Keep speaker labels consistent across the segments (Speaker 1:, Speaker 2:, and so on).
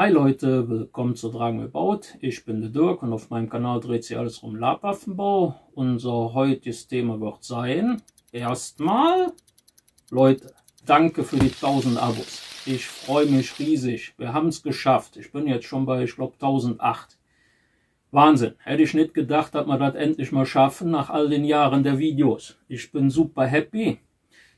Speaker 1: Hi Leute, willkommen zu Dragon About. Ich bin der Dirk und auf meinem Kanal dreht sich alles um Labwaffenbau. Unser heutiges Thema wird sein, erstmal, Leute, danke für die 1000 Abos. Ich freue mich riesig. Wir haben es geschafft. Ich bin jetzt schon bei, ich glaube, 1008. Wahnsinn. Hätte ich nicht gedacht, dass wir das endlich mal schaffen nach all den Jahren der Videos. Ich bin super happy.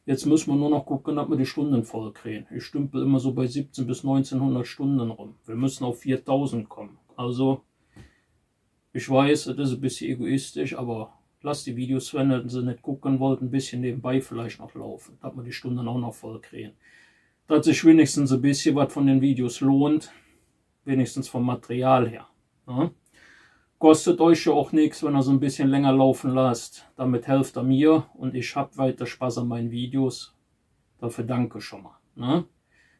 Speaker 1: Jetzt müssen wir nur noch gucken, ob wir die Stunden voll kriegen. Ich stümpel immer so bei 17 bis 1900 Stunden rum. Wir müssen auf 4000 kommen. Also, ich weiß, das ist ein bisschen egoistisch, aber lasst die Videos, wenn ihr sie nicht gucken wollt, ein bisschen nebenbei vielleicht noch laufen, dass wir die Stunden auch noch voll kriegen. Dass sich wenigstens ein bisschen was von den Videos lohnt, wenigstens vom Material her. Ja? Kostet euch ja auch nichts, wenn ihr so ein bisschen länger laufen lasst. Damit helft ihr mir und ich habe weiter Spaß an meinen Videos. Dafür danke schon mal. Ne?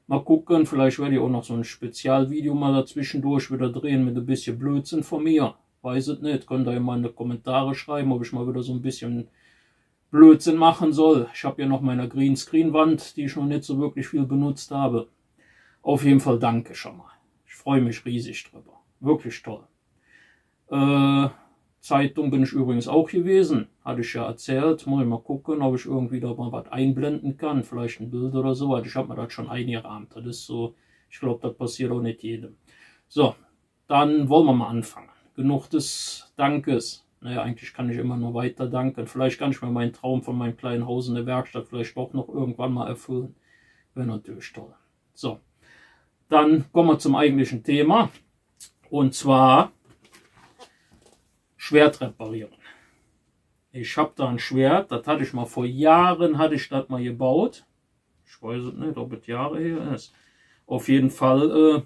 Speaker 1: Mal gucken, vielleicht werde ich auch noch so ein Spezialvideo mal dazwischendurch wieder drehen mit ein bisschen Blödsinn von mir. Weiß es nicht, könnt ihr mal in die Kommentare schreiben, ob ich mal wieder so ein bisschen Blödsinn machen soll. Ich habe ja noch meine Greenscreen-Wand, die ich noch nicht so wirklich viel benutzt habe. Auf jeden Fall danke schon mal. Ich freue mich riesig drüber. Wirklich toll. Zeitung bin ich übrigens auch gewesen, hatte ich ja erzählt. Muss ich mal gucken, ob ich irgendwie da mal was einblenden kann, vielleicht ein Bild oder so. Ich habe mir das schon eingerahmt. Das ist so, ich glaube, das passiert auch nicht jedem. So, dann wollen wir mal anfangen. Genug des Dankes. Naja, eigentlich kann ich immer nur weiter danken. Vielleicht kann ich mir meinen Traum von meinem kleinen Haus in der Werkstatt vielleicht doch noch irgendwann mal erfüllen. Wäre natürlich toll. So, dann kommen wir zum eigentlichen Thema. Und zwar Schwert reparieren. Ich habe da ein Schwert, das hatte ich mal vor Jahren, hatte ich das mal gebaut. Ich weiß es nicht, ob es Jahre her ist. Auf jeden Fall,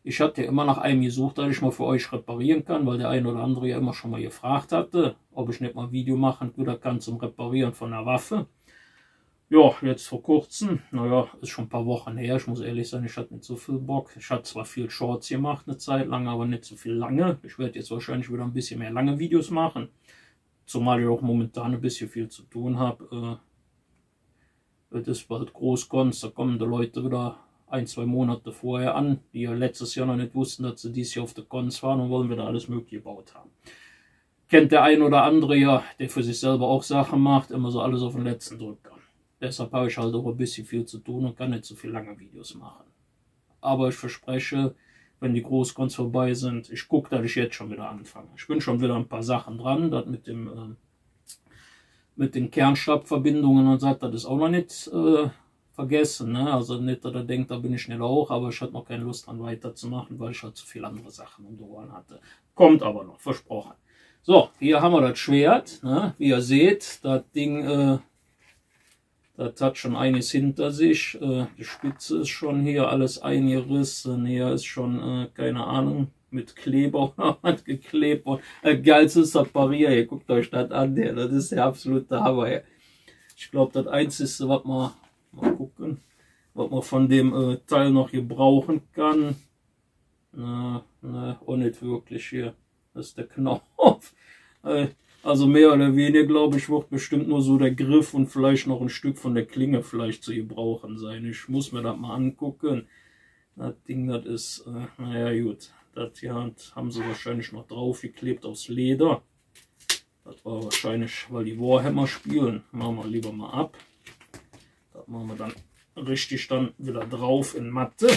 Speaker 1: ich hatte ja immer nach einem gesucht, das ich mal für euch reparieren kann, weil der eine oder andere ja immer schon mal gefragt hatte, ob ich nicht mal ein Video machen kann zum Reparieren von einer Waffe. Ja, jetzt vor kurzem, naja, ist schon ein paar Wochen her, ich muss ehrlich sein, ich hatte nicht so viel Bock. Ich hatte zwar viel Shorts gemacht eine Zeit lang, aber nicht so viel lange. Ich werde jetzt wahrscheinlich wieder ein bisschen mehr lange Videos machen. Zumal ich auch momentan ein bisschen viel zu tun habe. Es ist bald Großkonz, da kommen die Leute wieder 1-2 Monate vorher an, die ja letztes Jahr noch nicht wussten, dass sie dieses Jahr auf der Konz fahren und wollen wieder alles Mögliche gebaut haben. Kennt der ein oder andere ja, der für sich selber auch Sachen macht, immer so alles auf den letzten Drücker. Deshalb habe ich halt auch ein bisschen viel zu tun und kann nicht so viel lange Videos machen. Aber ich verspreche, wenn die Großcons vorbei sind, ich gucke, dass ich jetzt schon wieder anfange. Ich bin schon wieder ein paar Sachen dran, das mit den Kernstabverbindungen und so, das ist auch noch nicht vergessen. Ne? Also nicht, dass er denkt, da bin ich schnell auch, aber ich hatte noch keine Lust dran weiterzumachen, weil ich halt zu viele andere Sachen um die Ohren hatte. Kommt aber noch, versprochen. So, hier haben wir das Schwert. Ne? Wie ihr seht, das Ding... das hat schon einiges hinter sich. Die Spitze ist schon hier alles eingerissen. Hier ist schon, keine Ahnung, mit Kleber oder was geklebt worden. Geilstes Reparier, ihr guckt euch das an. Das ist der absolute Hammer. Ich glaube, das Einzige, was man, mal gucken, was man von dem Teil noch gebrauchen kann. Auch nicht wirklich hier. Das ist der Knopf. Also mehr oder weniger, glaube ich, wird bestimmt nur so der Griff und vielleicht noch ein Stück von der Klinge vielleicht zu gebrauchen sein. Ich muss mir das mal angucken. Das Ding, das ist, naja gut, das hier haben sie wahrscheinlich noch drauf geklebt aufs Leder. Das war wahrscheinlich, weil die Warhammer spielen. Machen wir lieber mal ab. Das machen wir dann richtig dann wieder drauf in Matte.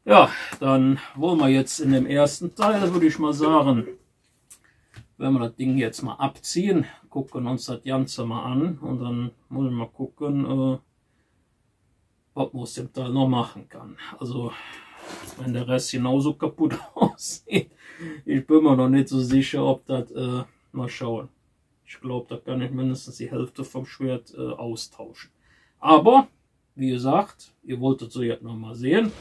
Speaker 1: Ja, dann wollen wir jetzt in dem ersten Teil, würde ich mal sagen, wenn wir das Ding jetzt mal abziehen, gucken uns das Ganze mal an und dann muss ich mal gucken, was man aus dem Teil noch machen kann. Also, wenn der Rest genauso kaputt aussieht, ich bin mir noch nicht so sicher, ob das, mal schauen. Ich glaube, da kann ich mindestens die Hälfte vom Schwert austauschen. Aber, wie gesagt, ihr wolltet so jetzt noch mal sehen.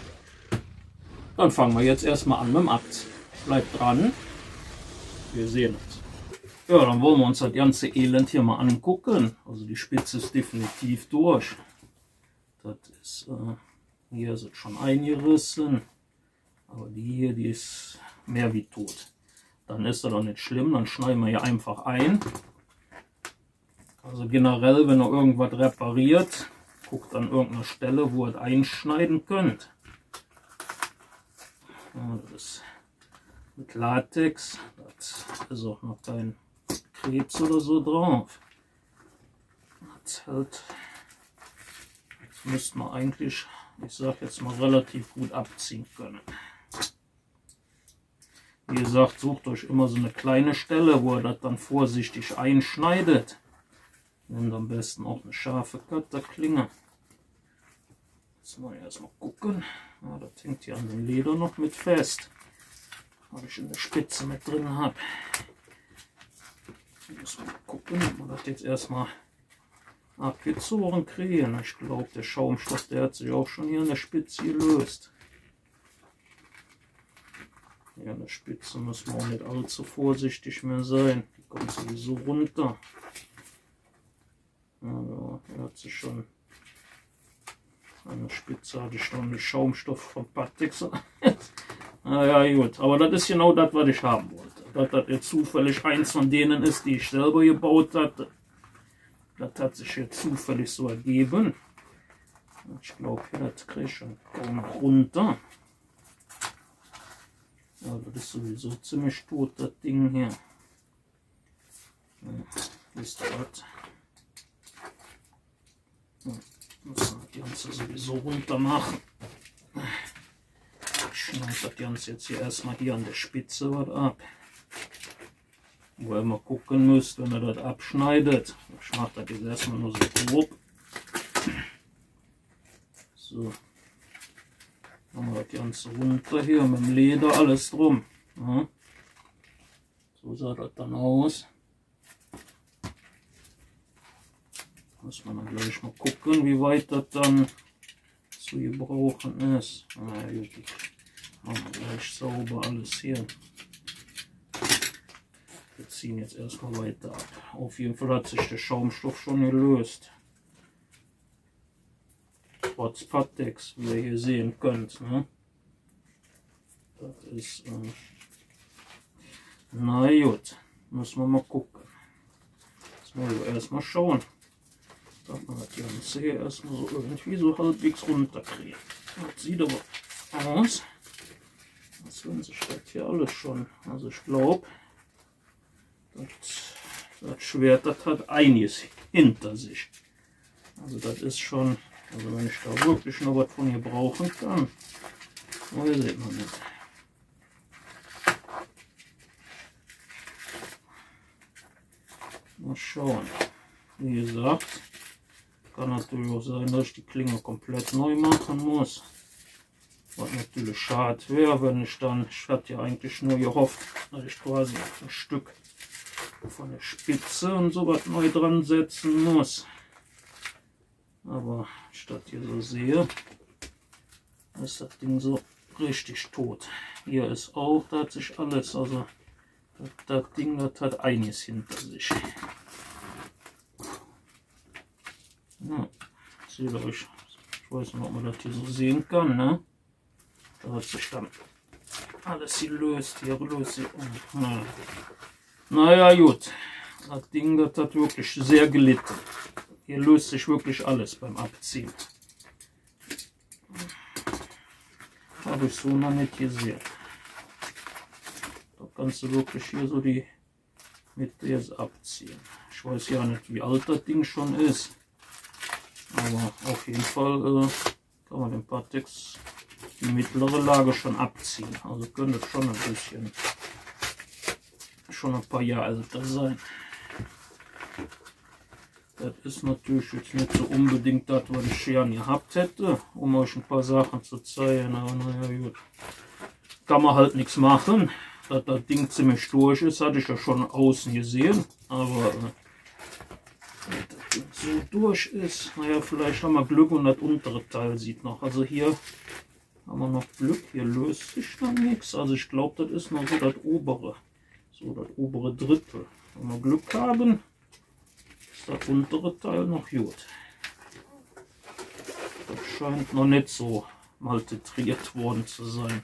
Speaker 1: Dann fangen wir jetzt erstmal an mit dem Abziehen. Bleibt dran. Wir sehen uns. Ja, dann wollen wir uns das ganze Elend hier mal angucken. Also die Spitze ist definitiv durch. Das ist, hier ist es schon eingerissen. Aber die hier, die ist mehr wie tot. Dann ist das doch nicht schlimm, dann schneiden wir hier einfach ein. Also generell, wenn ihr irgendwas repariert, guckt an irgendeiner Stelle, wo ihr es einschneiden könnt. Ja, das ist mit Latex, das ist auch noch kein Krebs oder so drauf. Das halt, müsste man eigentlich, ich sage jetzt mal, relativ gut abziehen können. Wie gesagt, sucht euch immer so eine kleine Stelle, wo ihr das dann vorsichtig einschneidet. Nehmt am besten auch eine scharfe Cutterklinge. Jetzt mal erstmal gucken. Ja, das hängt hier an dem Leder noch mit fest, weil ich in der Spitze mit drin habe. Muss mal gucken, ob man das jetzt erstmal abgezogen kriegen. Ich glaube, der Schaumstoff, der hat sich auch schon hier an der Spitze gelöst. Hier an der Spitze muss man auch nicht allzu vorsichtig mehr sein. Die kommt sowieso runter. Ja, er hat sich schon an der Spitze, hatte ich schon den Schaumstoff von Patix. Naja, gut, aber das ist genau das, was ich haben wollte. Dass das jetzt zufällig eins von denen ist, die ich selber gebaut hatte. Das hat sich jetzt zufällig so ergeben. Ich glaube, das kriege ich schon kaum runter. Ja, das ist sowieso ziemlich tot, das Ding hier. Ja, wisst ihr was? Ja, muss man das Ganze sowieso runter machen. Ich schneide das Ganze jetzt hier erstmal hier an der Spitze was ab. Wo ihr mal gucken müsst, wenn ihr das abschneidet. Ich mache das jetzt erstmal nur so grob. So. Machen wir das Ganze runter hier mit dem Leder, alles drum. Ja. So sah das dann aus. Muss man dann gleich mal gucken, wie weit das dann zu gebrauchen ist. Na gut, machen wir gleich sauber alles hier. Wir ziehen jetzt erstmal weiter ab. Auf jeden Fall hat sich der Schaumstoff schon gelöst. Trotz Patix, wie ihr hier sehen könnt. Ne? Das ist, na gut, müssen wir mal gucken. Jetzt müssen wir erstmal schauen, dass man das Ganze hier erstmal so irgendwie so halbwegs runterkriegen. Das sieht aber aus, als wenn sich das hier alles schon, also ich glaube, das Schwert, das hat einiges hinter sich. Also das ist schon, also wenn ich da wirklich noch was von hier brauchen kann, weiß ich noch nicht. Mal schauen. Wie gesagt, kann natürlich auch sein, dass ich die Klinge komplett neu machen muss. Was natürlich schade wäre, wenn ich dann, ich hatte ja eigentlich nur gehofft, dass ich quasi ein Stück von der Spitze und so was neu dran setzen muss. Aber ich das hier so sehe, ist das Ding so richtig tot. Hier ist auch, da hat sich alles, also das Ding, das hat einiges hinter sich. Ja, seht ihr euch, ich weiß nicht, ob man das hier so sehen kann, ne? Da hat sich dann alles gelöst, hier löst sich um. Naja gut, das Ding, das hat wirklich sehr gelitten. Hier löst sich wirklich alles beim Abziehen. Habe ich so noch nicht gesehen. Da kannst du wirklich hier so die Mitte jetzt abziehen. Ich weiß ja nicht, wie alt das Ding schon ist. Aber auf jeden Fall kann man den Patix die mittlere Lage schon abziehen. Also könnte schon ein bisschen, schon ein paar Jahre älter sein. Das ist natürlich jetzt nicht so unbedingt das, was ich gern gehabt hätte, um euch ein paar Sachen zu zeigen. Aber naja, gut. Kann man halt nichts machen. Dass das Ding ziemlich durch ist, hatte ich ja schon außen gesehen. Aber wenn das Ding so durch ist, naja, vielleicht haben wir Glück und das untere Teil sieht noch. Also hier haben wir noch Glück, hier löst sich dann nichts. Also ich glaube, das ist noch so das obere Drittel. Wenn wir Glück haben, ist das untere Teil noch gut. Das scheint noch nicht so maltitriert worden zu sein.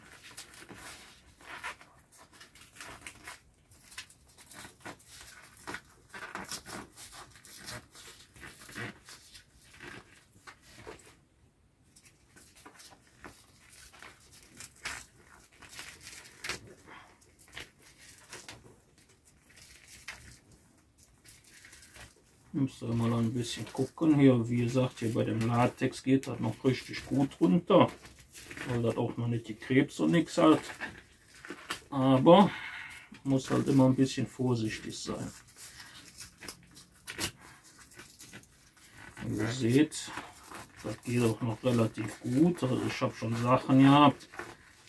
Speaker 1: Müsst ihr mal ein bisschen gucken hier. Wie gesagt, hier bei dem Latex geht das noch richtig gut runter, weil das auch noch nicht die Krebs und nichts hat. Aber muss halt immer ein bisschen vorsichtig sein. Wie ihr seht, das geht auch noch relativ gut. Also ich habe schon Sachen gehabt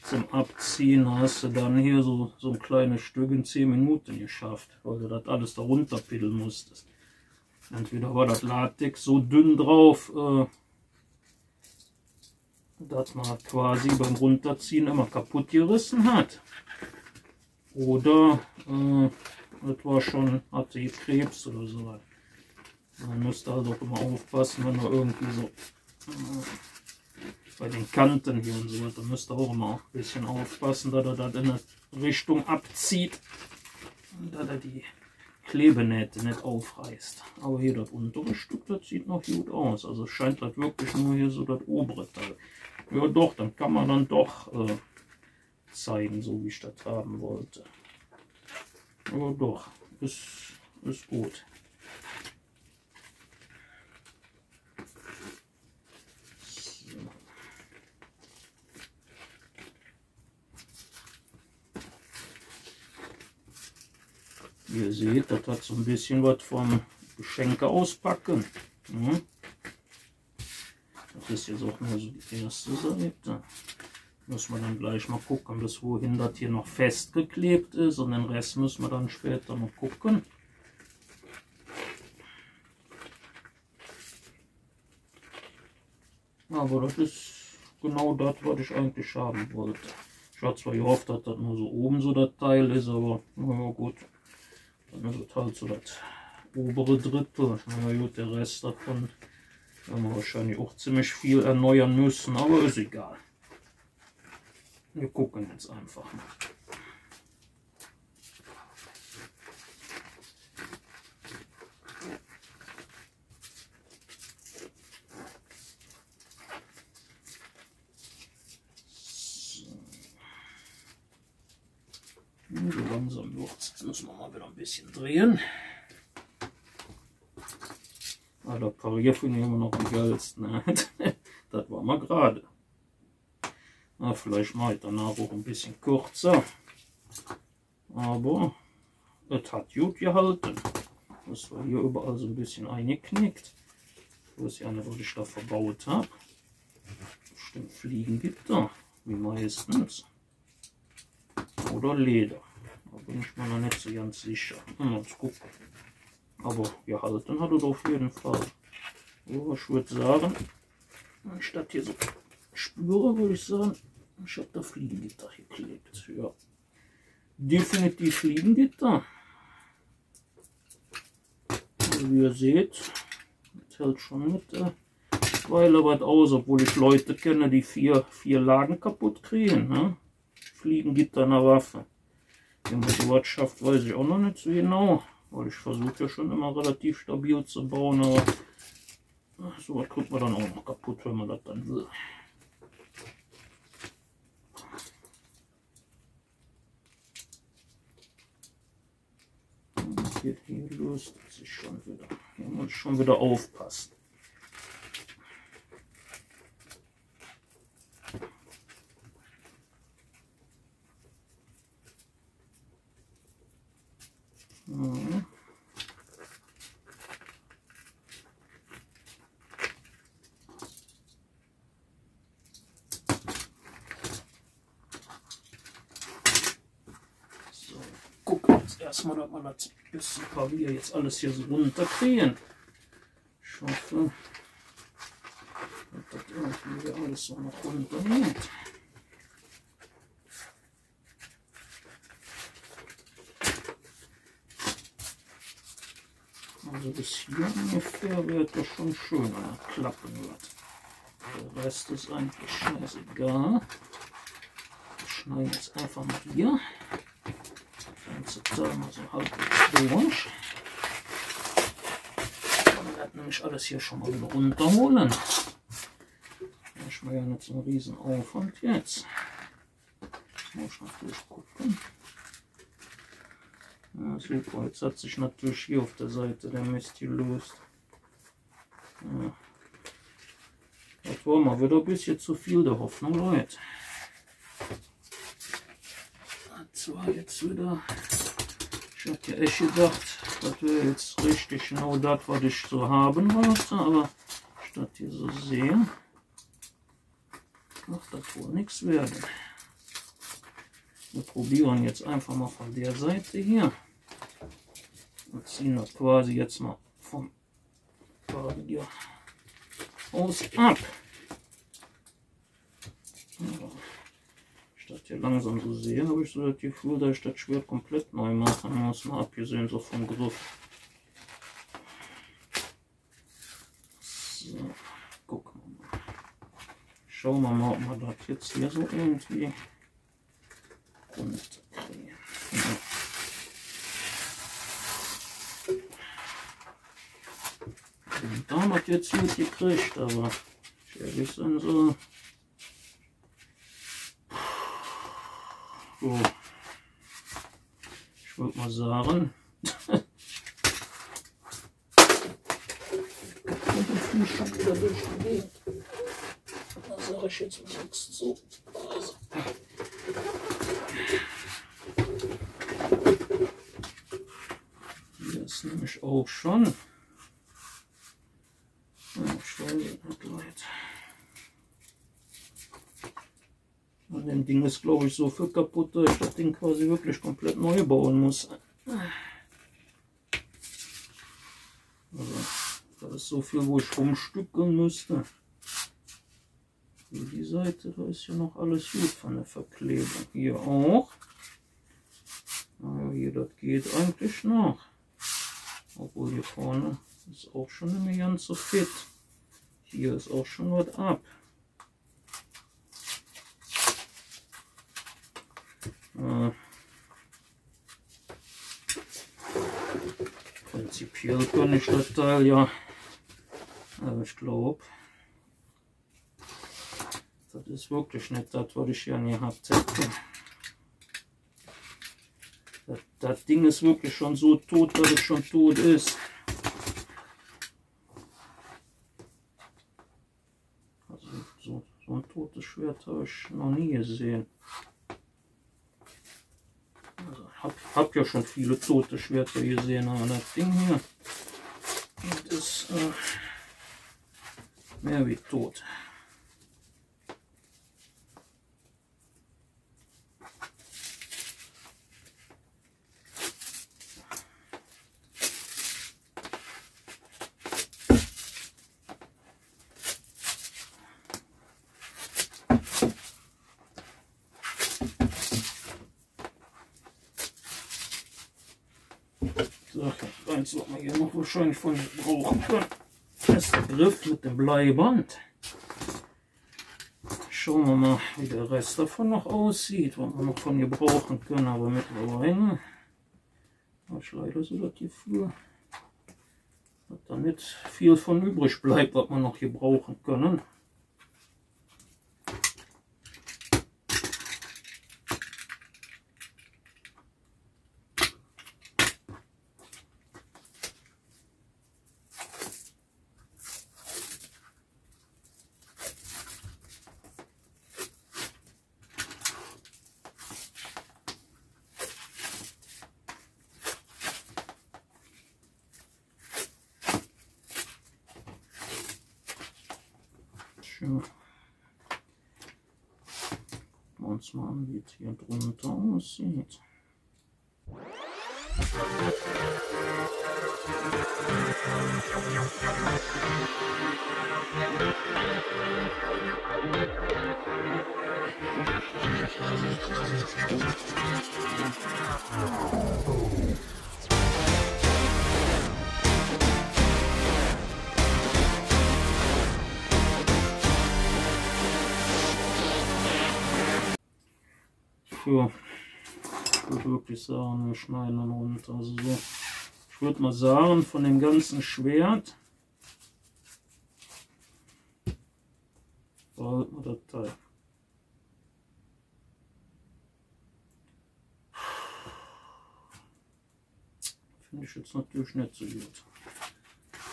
Speaker 1: zum Abziehen. Hast du dann hier so ein kleines Stück in 10 Minuten geschafft, weil du das alles da runterpiddeln musstest. Entweder war das Latex so dünn drauf, dass man quasi beim Runterziehen immer kaputt gerissen hat. Oder das war schon, hatte Krebs oder so. Man müsste also auch immer aufpassen, wenn man irgendwie so bei den Kanten hier und so weiter, müsste auch immer ein bisschen aufpassen, dass er das in eine Richtung abzieht, dass er die Klebenähte nicht aufreißt. Aber hier das untere Stück, das sieht noch gut aus. Also scheint das wirklich nur hier so das obere Teil. Ja doch, dann kann man dann doch zeigen, so wie ich das haben wollte. Ja doch, ist gut. Wie ihr seht, das hat so ein bisschen was vom Geschenke auspacken. Das ist jetzt auch nur so die erste Seite. Muss man dann gleich mal gucken, bis wohin das hier noch festgeklebt ist. Und den Rest müssen wir dann später noch gucken. Aber das ist genau das, was ich eigentlich haben wollte. Ich hatte zwar gehofft, dass das nur so oben so das Teil ist, aber naja gut. Dann ist es halt so das obere Drittel. Na gut, der Rest davon werden wir wahrscheinlich auch ziemlich viel erneuern müssen, aber ist egal. Wir gucken jetzt einfach mal. So langsam wird es. Jetzt müssen wir mal wieder ein bisschen drehen. Ah, der Parier finde ich immer noch am geilsten. Das war mal gerade. Na, vielleicht mache ich danach auch ein bisschen kürzer. Aber es hat gut gehalten. Das war hier überall so ein bisschen eingeknickt. Ich weiß ja nicht, was ich da verbaut habe. Bestimmt Fliegengitter, wie meistens. Oder Leder. Da bin ich mir noch nicht so ganz sicher. Mal gucken. Aber gehalten hat es auf jeden Fall. Ja, ich würde sagen, wenn ich das hier so spüre, würde ich sagen, ich habe da Fliegengitter geklebt. Ja. Definitiv Fliegengitter. Also wie ihr seht, das hält schon mit Weile was aus, obwohl ich Leute kenne, die vier Lagen kaputt kriegen. Ne? Fliegengitter in der Waffe. Wie man sowas schafft, weiß ich auch noch nicht so genau. Weil ich versuche ja schon immer relativ stabil zu bauen, aber sowas kriegt man dann auch noch kaputt, wenn man das dann will. Hier löst es sich schon wieder. Hier muss ich schon wieder aufpassen. Ja. So, gucken jetzt erstmal, dass man das bisschen Parier jetzt alles hier so runterkriegen. Ich hoffe, dass das irgendwie alles so noch runter geht. Also bis hier ungefähr wird das schon schön, wenn er klappen wird. Der Rest ist eigentlich scheißegal. Wir schneiden jetzt einfach mal hier. Das ganze Teil mal so halbwegs durch. Dann wird nämlich alles hier schon mal wieder runterholen. Da ist mir ja nicht so ein riesen Aufwand jetzt. Jetzt muss ich natürlich gucken. Ja, Super, jetzt hat sich natürlich hier auf der Seite der Mist gelöst. Ja. Das war mal wieder ein bisschen zu viel der Hoffnung, Leute. Das war jetzt wieder... Ich hatte ja echt gedacht, das wäre jetzt richtig genau das, was ich so haben wollte, aber statt hier so sehe, macht das wohl nichts werden. Wir probieren jetzt einfach mal von der Seite hier und ziehen das quasi jetzt mal vom Faden hier aus ab. Ja. Statt hier langsam so sehe, habe ich so das Gefühl, dass ich das Schwert komplett neu machen muss, mal abgesehen so vom Griff. So, gucken wir mal. Schauen wir mal, ob wir das jetzt hier so irgendwie runterkriegen. Ja. Und da haben wir jetzt gut gekriegt, aber ehrlich sein so. So. Ich würde mal sagen, da sage ich jetzt mal nichts zu. Also. Hier ist nämlich auch schon. Ja, ich weiß nicht, Leute. Und dem Ding ist, glaube ich, so viel kaputt, dass ich das Ding quasi wirklich komplett neu bauen muss. Also, das ist so viel, wo ich rumstückeln müsste. Hier die Seite, da ist ja noch alles gut von der Verklebung. Hier auch. Naja, hier, das geht eigentlich noch. Obwohl hier vorne ist auch schon nicht mehr ganz so fit. Hier ist auch schon was ab. Prinzipiell kann ich das Teil ja, aber ich glaube, das ist wirklich nicht das, was ich ja nie gehabt hätte. Das Ding ist wirklich schon so tot, dass es schon tot ist. Also so ein totes Schwert habe ich noch nie gesehen. Also, hab ja schon viele tote Schwerter gesehen, aber das Ding hier, das ist mehr wie tot. So, eins, was wir hier noch wahrscheinlich von brauchen können, ist der Griff mit dem Bleiband. Schauen wir mal, wie der Rest davon noch aussieht, was wir noch von hier brauchen können, aber mittlerweile habe ich leider so das Gefühl, dass da nicht viel von übrig bleibt, was wir noch hier brauchen können. Gucken wir uns mal an, wie es hier drunter aussieht. Ja, ich würde wirklich sagen, wir schneiden dann runter. Also so, ich würde mal sagen, von dem ganzen Schwert behalten wir das Teil. finde ich jetzt natürlich nicht so gut.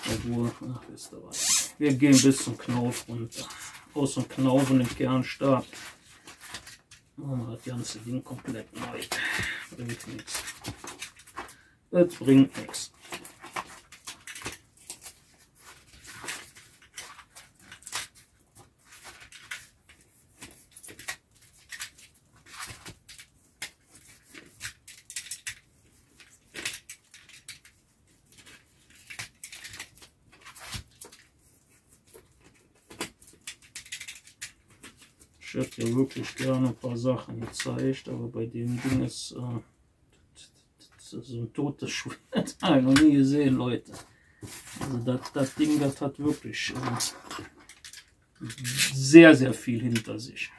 Speaker 1: Obwohl, ach, wisst ihr was. Wir gehen bis zum Knauf runter. Aus dem Knauf und dem Kernstab. Machen wir das ganze Ding komplett neu. Bringt nichts. Das bringt nichts. Ich hätte ja wirklich gerne ein paar Sachen gezeigt, aber bei dem Ding ist das ist so ein totes Schwert. Habe ich noch nie gesehen, Leute. Also das Ding, das hat wirklich sehr, sehr viel hinter sich.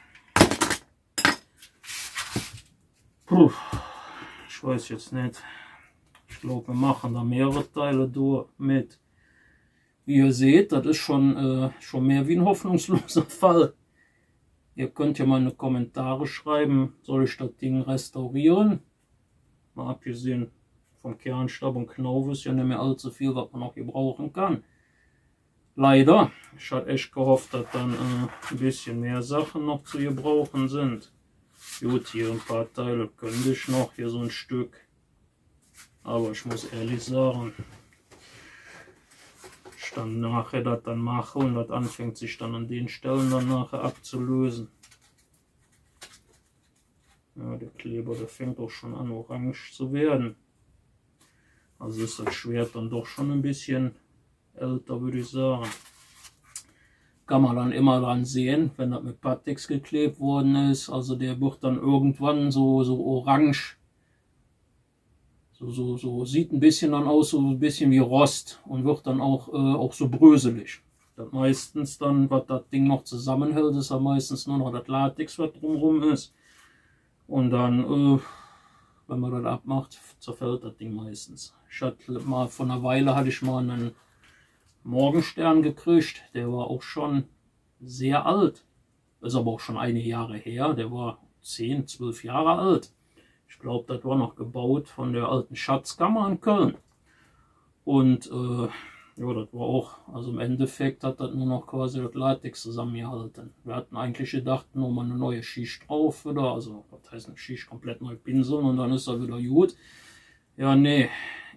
Speaker 1: Puh, ich weiß jetzt nicht. Ich glaube, wir machen da mehrere Teile durch mit. Wie ihr seht, das ist schon mehr wie ein hoffnungsloser Fall. Ihr könnt ja mal in die Kommentare schreiben, soll ich das Ding restaurieren? Mal abgesehen vom Kernstab und Knauf ist ja nicht mehr allzu viel, was man noch gebrauchen kann. Leider, ich hatte echt gehofft, dass dann ein bisschen mehr Sachen noch zu gebrauchen sind. Gut, hier ein paar Teile könnte ich noch, hier so ein Stück. Aber ich muss ehrlich sagen, ich dann nachher das dann mache und das anfängt sich dann an den Stellen dann nachher abzulösen. Ja, der Kleber, der fängt auch schon an orange zu werden. Also ist das Schwert dann doch schon ein bisschen älter, würde ich sagen. Kann man dann immer dann sehen, wenn das mit Pateks geklebt worden ist. Also der wird dann irgendwann so orange. So sieht ein bisschen dann aus, so ein bisschen wie Rost und wird dann auch so bröselig. Das meistens dann, was das Ding noch zusammenhält, ist ja meistens nur noch das Latex, was drumherum ist. Und dann, wenn man das abmacht, zerfällt das Ding meistens. Ich hatte mal, vor einer Weile hatte ich mal einen Morgenstern gekriegt, der war auch schon sehr alt. Ist aber auch schon einige Jahre her, der war 10, 12 Jahre alt. Ich glaube, das war noch gebaut von der alten Schatzkammer in Köln. Und ja, das war auch, also im Endeffekt hat das nur noch quasi das Latex zusammengehalten. Wir hatten eigentlich gedacht, nur mal eine neue Schicht drauf wieder, also was heißt eine Schicht, komplett neu pinseln und dann ist er wieder gut. Ja, nee,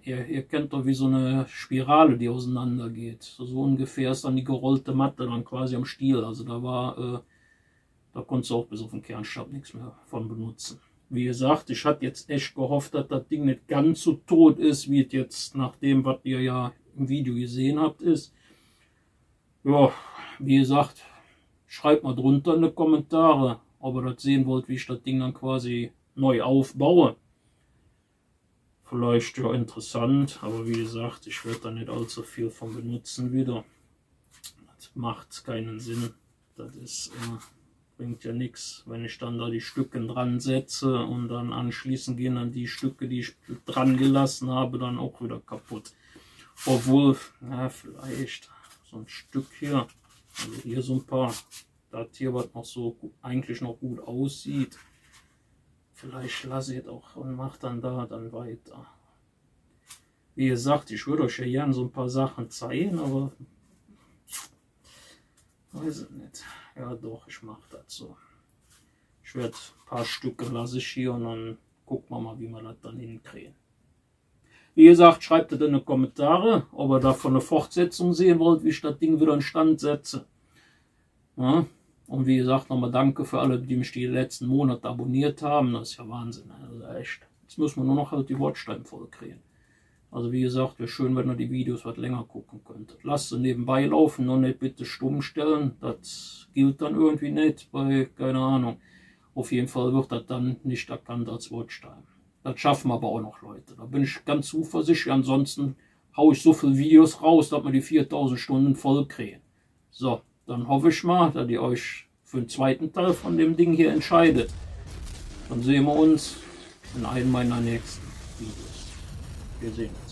Speaker 1: ihr kennt doch wie so eine Spirale, die auseinander geht. So ungefähr ist dann die gerollte Matte dann quasi am Stiel. Also da konntest du auch bis auf den Kernstab nichts mehr von benutzen. Wie gesagt, ich hatte jetzt echt gehofft, dass das Ding nicht ganz so tot ist, wie es jetzt nach dem, was ihr ja im Video gesehen habt, ist. Ja, wie gesagt, schreibt mal drunter in die Kommentare, ob ihr das sehen wollt, wie ich das Ding dann quasi neu aufbaue. Vielleicht ja interessant, aber wie gesagt, ich werde da nicht allzu viel von benutzen wieder. Das macht keinen Sinn. Das ist... bringt ja nichts, wenn ich dann da die Stücke dran setze und dann anschließend gehen dann die Stücke, die ich dran gelassen habe, dann auch wieder kaputt. Obwohl, ja, vielleicht so ein Stück hier, also hier so ein paar, das hier, was noch so eigentlich noch gut aussieht, vielleicht lasse ich es auch und mache dann da dann weiter. Wie gesagt, ich würde euch ja gerne so ein paar Sachen zeigen, aber weiß ich nicht. Ja doch, ich mache das so. Ich werde ein paar Stücke lasse ich hier und dann gucken wir mal, wie wir das dann hinkriegen. Wie gesagt, schreibt das in die Kommentare, ob ihr davon eine Fortsetzung sehen wollt, wie ich das Ding wieder in Stand setze. Ja? Und wie gesagt, nochmal danke für alle, die mich die letzten Monate abonniert haben. Das ist ja Wahnsinn, also echt. Jetzt müssen wir nur noch halt die Watchtime voll kriegen. Also wie gesagt, wäre schön, wenn ihr die Videos was länger gucken könntet. Lasst sie nebenbei laufen, nur nicht bitte stumm stellen. Das gilt dann irgendwie nicht bei, keine Ahnung. Auf jeden Fall wird das dann nicht erkannt als Watchtime. Das schaffen wir aber auch noch, Leute. Da bin ich ganz zuversichtlich. Ansonsten haue ich so viele Videos raus, dass wir die 4000 Stunden voll kriegen. So, dann hoffe ich mal, dass ihr euch für den zweiten Teil von dem Ding hier entscheidet. Dann sehen wir uns in einem meiner nächsten Videos. Wir sehen uns.